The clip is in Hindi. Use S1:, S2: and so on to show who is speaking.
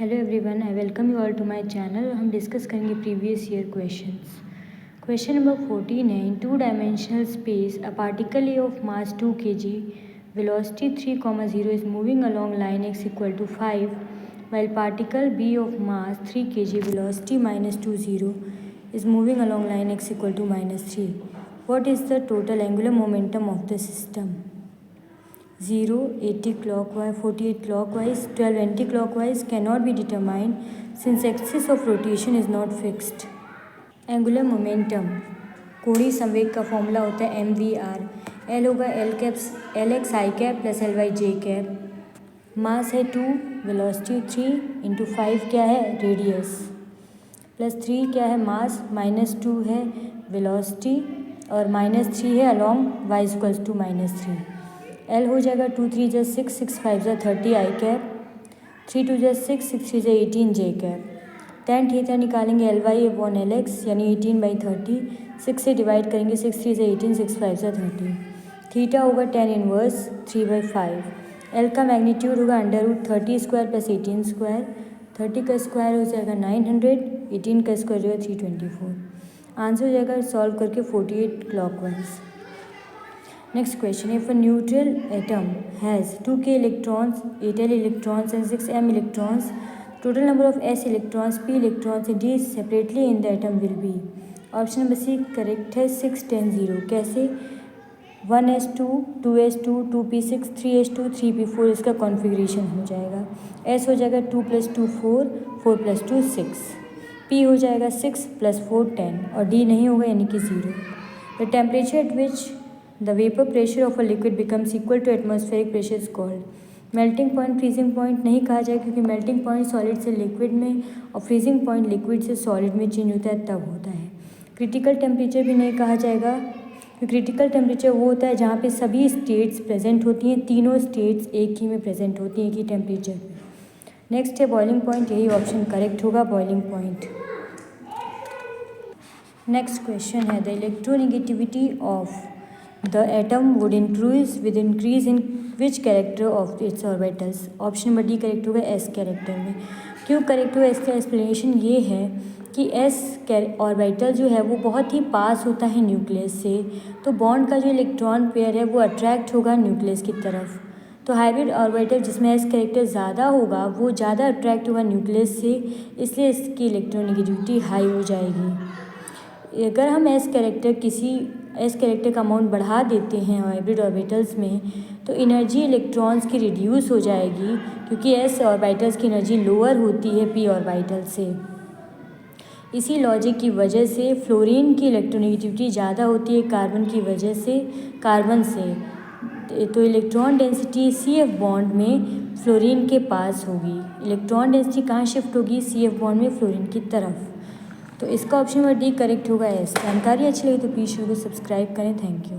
S1: Hello everyone, I welcome you all to my channel. हम डिस्कस करेंगे previous year questions. Question number 14 है, in two dimensional space a particle A of mass 2 kg, velocity 3,0 is moving along line x equal to 5, while particle b of mass 3 kg, velocity -20 is moving along line x equal to -3. What is the total angular momentum of the system? 0, 80 clockwise, 48 clockwise, 12 anti-clockwise cannot be determined since axis of rotation is not fixed. Angular momentum कोणीय संवेग का फॉर्मूला होता है mvr। L होगा Lx i cap plus Ly j cap. Mass है 2, वेलोसिटी 3 इंटू 5 क्या है रेडियस, प्लस 3 क्या है मास, -2 है वेलोसिटी और -3 है along y equals to -3। L हो जाएगा 2 3 जा 6 6 5 जा 30 आई कैप, 3 2 जा 6 6 3 जा 18 जे कैप। tan थीटा निकालेंगे Ly अपॉन Lx यानी 18/30, 6 से डिवाइड करेंगे, 6 3 जा 18 6 5 जा 30। थीटा होगा tan इनवर्स 3/5। L का मैग्नीट्यूड होगा √30² प्लस 18², 30 का स्क्वायर हो जाएगा 900, 18 का स्क्वायर जो है 324। आंसर हो जाएगा सॉल्व करके 48 clockwise. Next question, if a neutral atom has 2k electrons, 8l electrons and 6m electrons, total number of s electrons, p electrons and d separately in the atom will be. Option number C correct है 6 10 0। कैसे? 1s2 2s2 2p6 3s2 3p4 इसका कॉन्फ़िगरेशन हो जाएगा। s हो जाएगा 2 + 2 4, 4 + 2 6, p हो जाएगा 6 + 4 10 और d नहीं होगा यानी कि 0। The temperature at which the vapor pressure of a liquid becomes equal to atmospheric pressure is called। Melting point freezing point नहीं कहा जाए क्योंकि मेल्टिंग पॉइंट सॉलिड से लिक्विड में और फ्रीजिंग पॉइंट लिक्विड से सॉलिड में चेंज होता है तब होता है। क्रिटिकल टेम्परेचर भी नहीं कहा जाएगा क्योंकि क्रिटिकल टेम्परेचर वो होता है जहाँ पे सभी स्टेट्स प्रेजेंट होती हैं, तीनों स्टेट्स एक ही में प्रेजेंट होती हैं एक ही टेम्परेचर पे। नेक्स्ट है बॉइलिंग पॉइंट, यही ऑप्शन करेक्ट होगा बॉइलिंग पॉइंट। नेक्स्ट क्वेश्चन है, the electronegativity of the atom would increase in which character of its orbitals। Option number D correct होगा एस कैरेक्टर में। क्यों करेक्ट होगा इसका एक्सप्लेनेशन ये है कि एस ऑर्बिटल जो है वो बहुत ही पास होता है न्यूक्लियस से, तो बॉन्ड का जो इलेक्ट्रॉन पेयर है वो अट्रैक्ट होगा न्यूक्लियस की तरफ। तो हाइब्रिड ऑर्बिटल जिसमें एस कैरेक्टर ज़्यादा होगा वो ज़्यादा अट्रैक्ट होगा न्यूक्लियस से, इसलिए इसकी इलेक्ट्रोनेगेटिविटी हाई हो जाएगी। अगर हम एस कैरेक्टर का अमाउंट बढ़ा देते हैं हाइब्रिड ऑर्बिटल्स में तो एनर्जी इलेक्ट्रॉन्स की रिड्यूस हो जाएगी क्योंकि एस ऑर्बिटल्स की एनर्जी लोअर होती है पी ऑर्बिटल से। इसी लॉजिक की वजह से फ्लोरीन की इलेक्ट्रोनेगेटिविटी ज़्यादा होती है कार्बन की वजह से, कार्बन से। तो इलेक्ट्रॉन डेंसिटी CF बॉन्ड में फ्लोरीन के पास होगी। इलेक्ट्रॉन डेंसिटी कहाँ शिफ्ट होगी? CF बॉन्ड में फ्लोरीन की तरफ। तो इसका ऑप्शन नंबर डी करेक्ट होगा एस। जानकारी अच्छी लगी तो प्लीज़ शो को सब्सक्राइब करें। Thank you.